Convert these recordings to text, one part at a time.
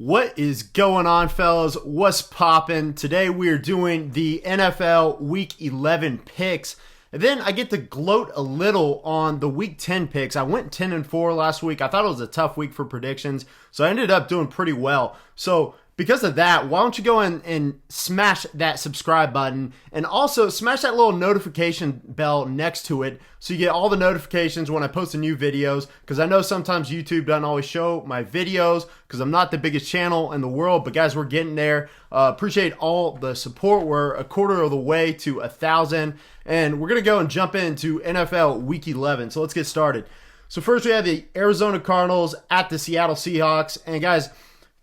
What is going on, fellas? What's poppin'? Today we are doing the NFL Week 11 picks. And then I get to gloat a little on the Week 10 picks. I went 10-4 last week. I thought it was a tough week for predictions, so I ended up doing pretty well. So because of that, why don't you go in and smash that subscribe button and also smash that little notification bell next to it so you get all the notifications when I post new videos, because I know sometimes YouTube doesn't always show my videos because I'm not the biggest channel in the world, but guys, we're getting there. Appreciate all the support. We're a quarter of the way to 1,000, and we're going to go and jump into NFL Week 11. So let's get started. So first we have the Arizona Cardinals at the Seattle Seahawks, and guys,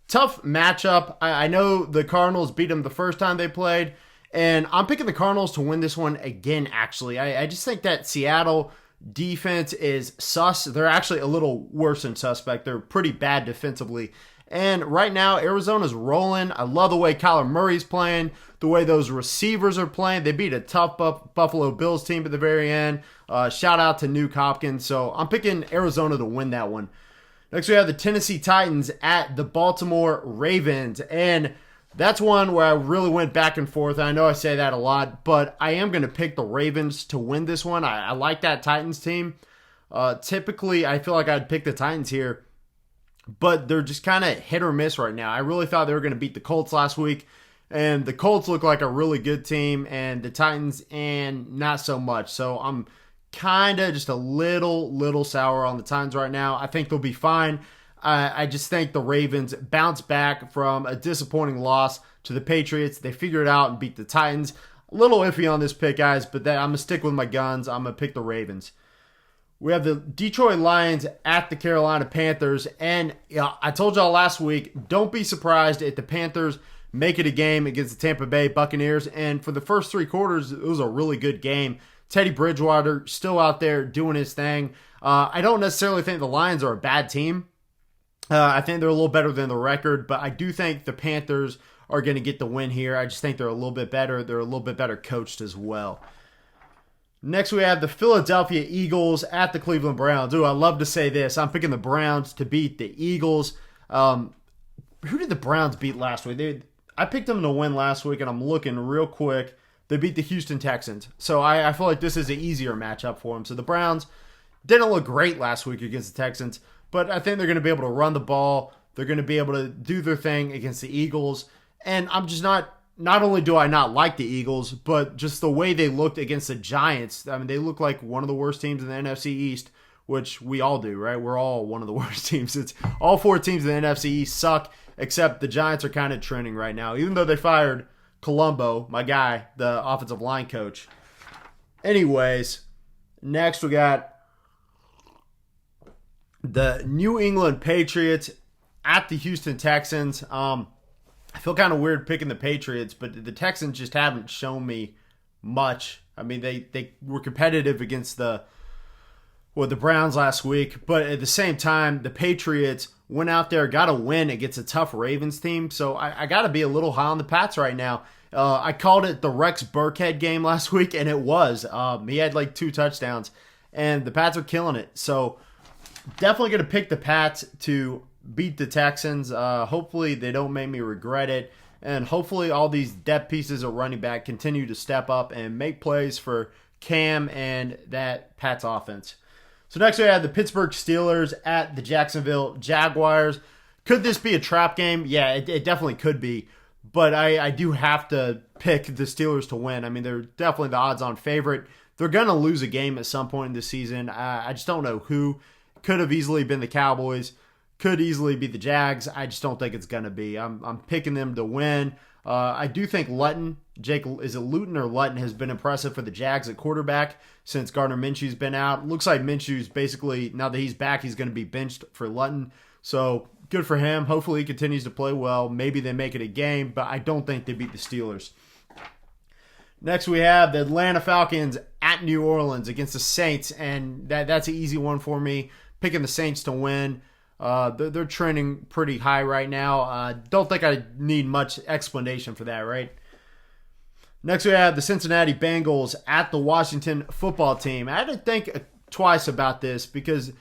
tough matchup. I know the Cardinals beat them the first time they played, and I'm picking the Cardinals to win this one again, actually. I just think that Seattle defense is sus. They're actually a little worse than suspect. They're pretty bad defensively. And right now, Arizona's rolling. I love the way Kyler Murray's playing, the way those receivers are playing. They beat a tough Buffalo Bills team at the very end. Shout out to Nuke Hopkins. So I'm picking Arizona to win that one. Next, we have the Tennessee Titans at the Baltimore Ravens, and that's one where I really went back and forth. I know I say that a lot, but I am going to pick the Ravens to win this one. I like that Titans team. Typically, I feel like I'd pick the Titans here, but they're just kind of hit or miss right now. I really thought they were going to beat the Colts last week, and the Colts look like a really good team, and the Titans, and not so much. So I'm kind of just a little sour on the Titans right now. I think they'll be fine. I just think the Ravens bounce back from a disappointing loss to the Patriots. They figure it out and beat the Titans. A little iffy on this pick, guys, but I'm going to stick with my guns. I'm going to pick the Ravens. We have the Detroit Lions at the Carolina Panthers, and I told y'all last week, don't be surprised if the Panthers make it a game against the Tampa Bay Buccaneers, and for the first three quarters, it was a really good game. Teddy Bridgewater still out there doing his thing. I don't necessarily think the Lions are a bad team. I think they're a little better than the record, but I do think the Panthers are going to get the win here. I just think they're a little bit better. They're a little bit better coached as well. Next, we have the Philadelphia Eagles at the Cleveland Browns. Ooh, I love to say this. I'm picking the Browns to beat the Eagles. Who did the Browns beat last week? I picked them to win last week, and I'm looking real quick. They beat the Houston Texans. So I feel like this is an easier matchup for them. So the Browns didn't look great last week against the Texans, but I think they're going to be able to run the ball. They're going to be able to do their thing against the Eagles. And I'm just not only do I not like the Eagles, but just the way they looked against the Giants. I mean, they look like one of the worst teams in the NFC East, which we all do, right? We're all one of the worst teams. It's all four teams in the NFC East suck, except the Giants are kind of trending right now, even though they fired Colombo, my guy, the offensive line coach. Anyways, next we got the New England Patriots at the Houston Texans. I feel kind of weird picking the Patriots, but the Texans just haven't shown me much. I mean, they were competitive against the Browns last week, but at the same time, the Patriots went out there, got a win against a tough Ravens team, so I got to be a little high on the Pats right now. I called it the Rex Burkhead game last week, and it was. He had like 2 touchdowns, and the Pats are killing it. So definitely going to pick the Pats to beat the Texans. Hopefully they don't make me regret it, and hopefully all these depth pieces at running back continue to step up and make plays for Cam and that Pats offense. So next we have the Pittsburgh Steelers at the Jacksonville Jaguars. Could this be a trap game? Yeah, it definitely could be. But I do have to pick the Steelers to win. I mean, they're definitely the odds-on favorite. They're going to lose a game at some point in the season. I just don't know who. Could have easily been the Cowboys. Could easily be the Jags. I just don't think it's going to be. I'm picking them to win. I do think is it Luton or Lutton, has been impressive for the Jags at quarterback since Gardner Minshew's been out. Looks like Minshew's basically, now that he's back, he's going to be benched for Lutton. So good for him. Hopefully he continues to play well. Maybe they make it a game, but I don't think they beat the Steelers. Next we have the Atlanta Falcons at New Orleans against the Saints, and that's an easy one for me. Picking the Saints to win. They're trending pretty high right now. Don't think I need much explanation for that, right? Next we have the Cincinnati Bengals at the Washington Football Team. I had to think twice about this because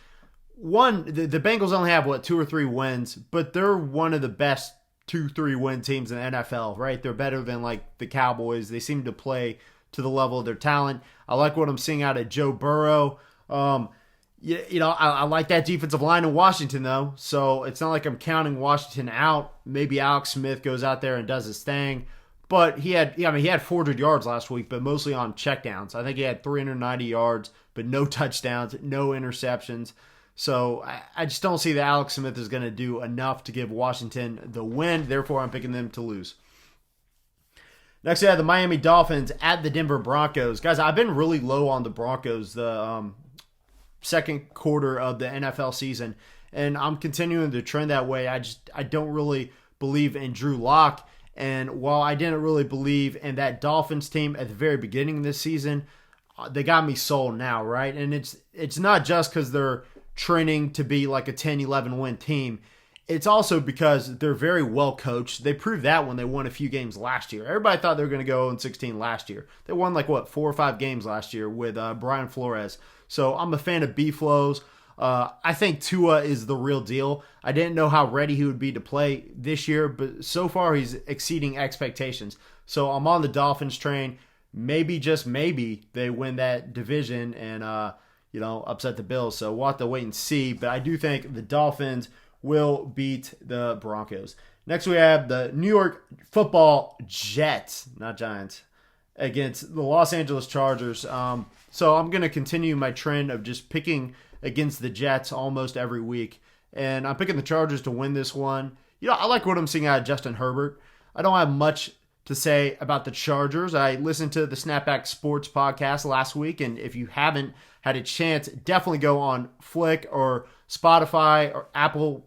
the Bengals only have, 2 or 3 wins, but they're one of the best 2-3 win teams in the NFL, right? They're better than like the Cowboys. They seem to play to the level of their talent. I like what I'm seeing out of Joe Burrow. I like that defensive line in Washington, though, so it's not like I'm counting Washington out. Maybe Alex Smith goes out there and does his thing, but he had 400 yards last week, but mostly on checkdowns. I think he had 390 yards, but no touchdowns, no interceptions. So I just don't see that Alex Smith is going to do enough to give Washington the win. Therefore, I'm picking them to lose. Next, we have the Miami Dolphins at the Denver Broncos. Guys, I've been really low on the Broncos the second quarter of the NFL season, and I'm continuing to trend that way. I don't really believe in Drew Lock, and while I didn't really believe in that Dolphins team at the very beginning of this season, they got me sold now, right? And it's not just because they're trending to be like a 10-11 win team. It's also because they're very well coached. They proved that when they won a few games last year. Everybody thought they were going to go 0-16 last year. They won 4 or 5 games last year with Brian Flores. So I'm a fan of B-Flows. I think Tua is the real deal. I didn't know how ready he would be to play this year, but so far he's exceeding expectations. So I'm on the Dolphins train. Maybe, just maybe, they win that division and upset the Bills. So we'll have to wait and see. But I do think the Dolphins will beat the Broncos. Next, we have the New York Football Jets, not Giants, against the Los Angeles Chargers. So I'm going to continue my trend of just picking against the Jets almost every week. And I'm picking the Chargers to win this one. I like what I'm seeing out of Justin Herbert. I don't have much to say about the Chargers. I listened to the Snapback Sports podcast last week, and if you haven't had a chance, definitely go on Flick or Spotify or Apple,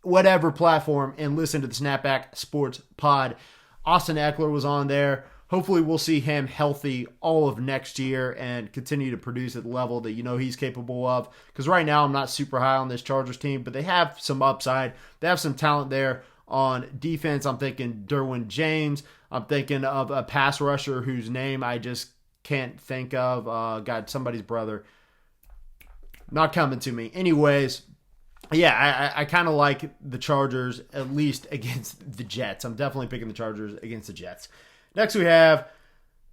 whatever platform, and listen to the Snapback Sports pod. Austin Eckler was on there. Hopefully we'll see him healthy all of next year and continue to produce at the level that he's capable of. Because right now I'm not super high on this Chargers team, but they have some upside. They have some talent there on defense. I'm thinking Derwin James. I'm thinking of a pass rusher whose name I just can't think of. Somebody's brother. Not coming to me. Anyways, yeah, I kind of like the Chargers, at least against the Jets. I'm definitely picking the Chargers against the Jets. Next, we have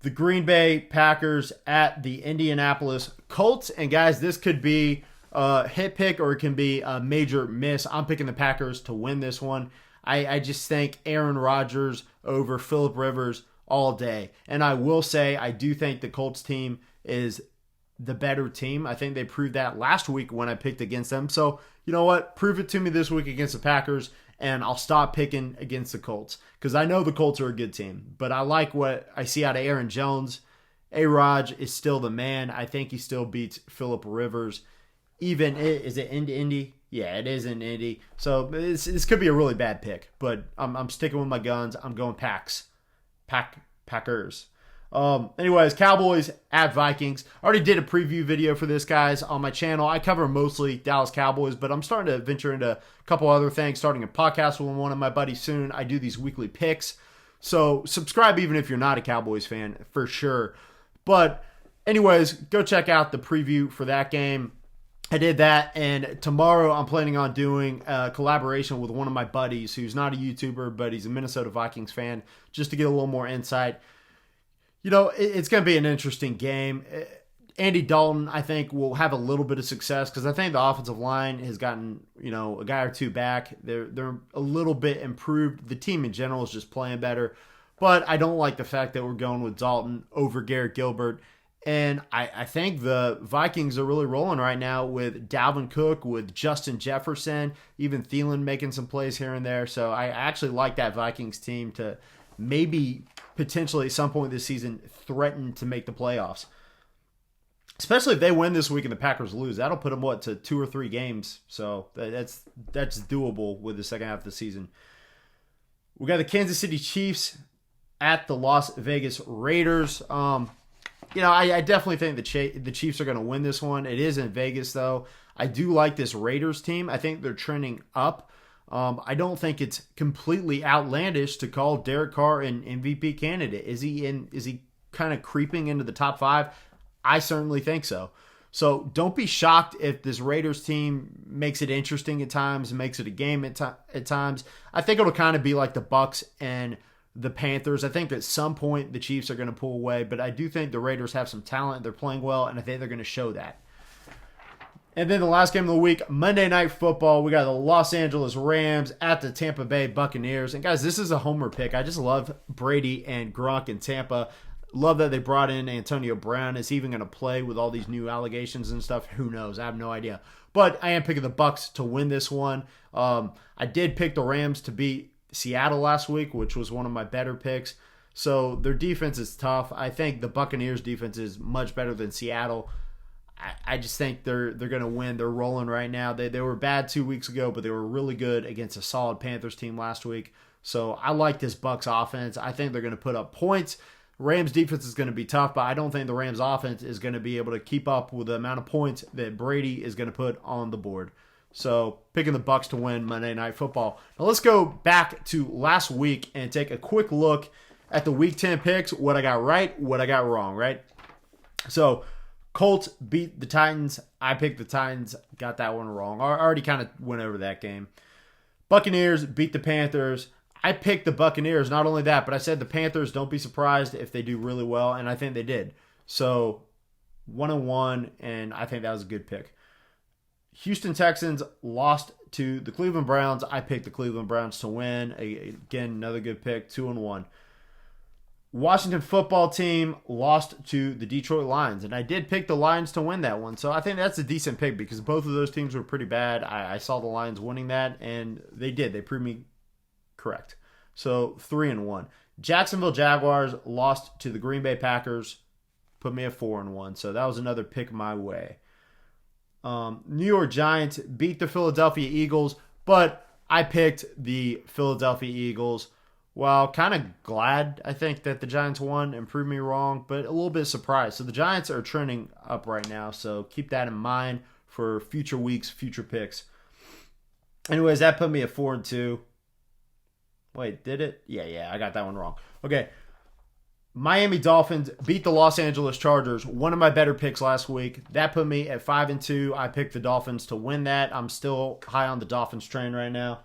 the Green Bay Packers at the Indianapolis Colts. And guys, this could be a hit pick or it can be a major miss. I'm picking the Packers to win this one. I just think Aaron Rodgers over Phillip Rivers all day. And I will say, I do think the Colts team is the better team. I think they proved that last week when I picked against them. So, you know what? Prove it to me this week against the Packers, and I'll stop picking against the Colts. Because I know the Colts are a good team. But I like what I see out of Aaron Jones. A-Rod is still the man. I think he still beats Phillip Rivers. Is it into Indy? Yeah, it is in Indy. So this could be a really bad pick. But I'm sticking with my guns. I'm going Packers. Anyways, Cowboys at Vikings. I already did a preview video for this, guys, on my channel. I cover mostly Dallas Cowboys, but I'm starting to venture into a couple other things, starting a podcast with one of my buddies soon. I do these weekly picks. So subscribe even if you're not a Cowboys fan, for sure. But anyways, go check out the preview for that game. I did that, and tomorrow I'm planning on doing a collaboration with one of my buddies who's not a YouTuber, but he's a Minnesota Vikings fan, just to get a little more insight. It's going to be an interesting game. Andy Dalton, I think, will have a little bit of success because I think the offensive line has gotten, a guy or two back. They're a little bit improved. The team in general is just playing better. But I don't like the fact that we're going with Dalton over Garrett Gilbert. And I think the Vikings are really rolling right now with Dalvin Cook, with Justin Jefferson, even Thielen making some plays here and there. So I actually like that Vikings team to maybe potentially at some point this season threaten to make the playoffs. Especially if they win this week and the Packers lose. That'll put them, to 2 or 3 games. So that's doable with the second half of the season. We got the Kansas City Chiefs at the Las Vegas Raiders. I definitely think the Chiefs are going to win this one. It is in Vegas, though. I do like this Raiders team. I think they're trending up. I don't think it's completely outlandish to call Derek Carr an MVP candidate. Is he kind of creeping into the top 5? I certainly think so. So don't be shocked if this Raiders team makes it interesting at times, makes it a game at times. I think it'll kind of be like the Bucs and the Panthers. I think at some point the Chiefs are going to pull away, but I do think the Raiders have some talent. They're playing well, and I think they're going to show that. And then the last game of the week, Monday Night Football. We got the Los Angeles Rams at the Tampa Bay Buccaneers. And guys, this is a homer pick. I just love Brady and Gronk in Tampa. Love that they brought in Antonio Brown. Is he even going to play with all these new allegations and stuff? Who knows? I have no idea. But I am picking the Bucs to win this one. I did pick the Rams to beat Seattle last week, which was one of my better picks. So their defense is tough. I think the Buccaneers defense is much better than Seattle. I just think they're going to win. They're rolling right now. They were bad 2 weeks ago, but they were really good against a solid Panthers team last week. So I like this Bucs offense. I think they're going to put up points. Rams defense is going to be tough, but I don't think the Rams offense is going to be able to keep up with the amount of points that Brady is going to put on the board. So picking the Bucs to win Monday Night Football. Now let's go back to last week and take a quick look at the Week 10 picks, what I got right, what I got wrong, right? So Colts beat the Titans. I picked the Titans, got that one wrong. I already kind of went over that game. Buccaneers beat the Panthers. I picked the Buccaneers. Not only that, but I said the Panthers, don't be surprised if they do really well, and I think they did. So 1-1, and I think that was a good pick. Houston Texans lost to the Cleveland Browns. I picked the Cleveland Browns to win. Again, another good pick, 2-1. Washington football team lost to the Detroit Lions, and I did pick the Lions to win that one. So I think that's a decent pick because both of those teams were pretty bad. I saw the Lions winning that, and they did. They proved me correct. So 3-1. Jacksonville Jaguars lost to the Green Bay Packers, put me at 4-1. So that was another pick my way. New York Giants beat the Philadelphia Eagles, but I picked the Philadelphia Eagles. Well, kind of glad, I think, that the Giants won and proved me wrong, but a little bit surprised. So the Giants are trending up right now, so keep that in mind for future weeks, future picks. Anyways, that put me at 4-2. Wait, did it? Yeah, I got that one wrong. Okay. Miami Dolphins beat the Los Angeles Chargers. One of my better picks last week. That put me at 5-2. I picked the Dolphins to win that. I'm still high on the Dolphins train right now.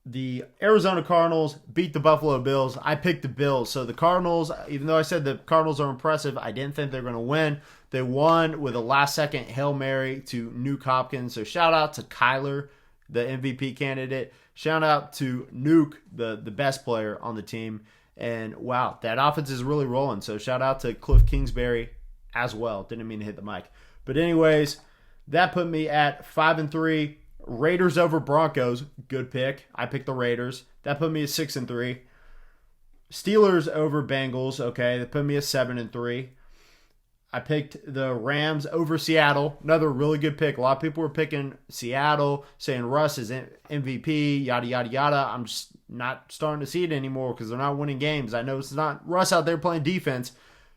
The Arizona Cardinals beat the Buffalo Bills. I picked the Bills. So the Cardinals, even though I said the Cardinals are impressive, I didn't think they're going to win. They won with a last-second Hail Mary to Nuke Hopkins. So shout out to Kyler, the MVP candidate. Shout out to Nuke, the best player on the team. And wow, that offense is really rolling. So shout out to Cliff Kingsbury as well. Didn't mean to hit the mic. But anyways, that put me at 5-3. Raiders over Broncos. Good pick. I picked the Raiders. That put me at 6-3. Steelers over Bengals. Okay, that put me at 7-3. I picked the Rams over Seattle. Another really good pick. A lot of people were picking Seattle, saying Russ is MVP, yada, yada, yada. I'm just not starting to see it anymore because they're not winning games. I know it's not Russ out there playing defense,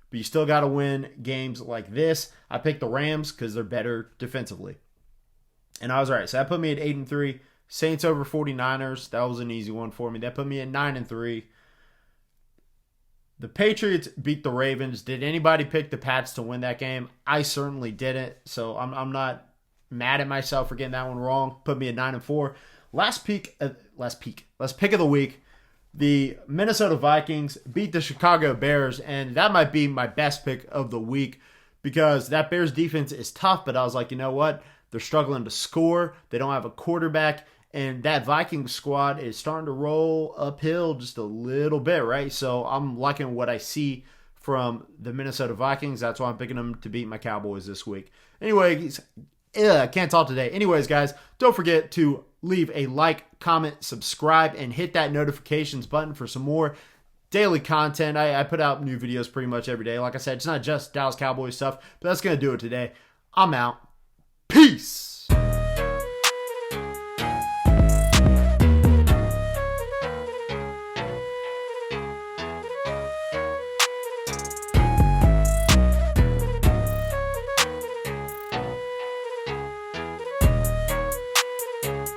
but you still got to win games like this. I picked the Rams because they're better defensively. And I was right. So that put me at 8-3. Saints over 49ers. That was an easy one for me. That put me at 9-3. The Patriots beat the Ravens. Did anybody pick the Pats to win that game? I certainly didn't. So I'm not mad at myself for getting that one wrong. Put me at 9-4. Last pick of the week. The Minnesota Vikings beat the Chicago Bears, and that might be my best pick of the week because that Bears defense is tough, but I was like, you know what? They're struggling to score. They don't have a quarterback. And that Vikings squad is starting to roll uphill just a little bit, right? So I'm liking what I see from the Minnesota Vikings. That's why I'm picking them to beat my Cowboys this week. Anyways, I can't talk today. Anyways, guys, don't forget to leave a like, comment, subscribe, and hit that notifications button for some more daily content. I put out new videos pretty much every day. Like I said, it's not just Dallas Cowboys stuff, but that's going to do it today. I'm out. Peace.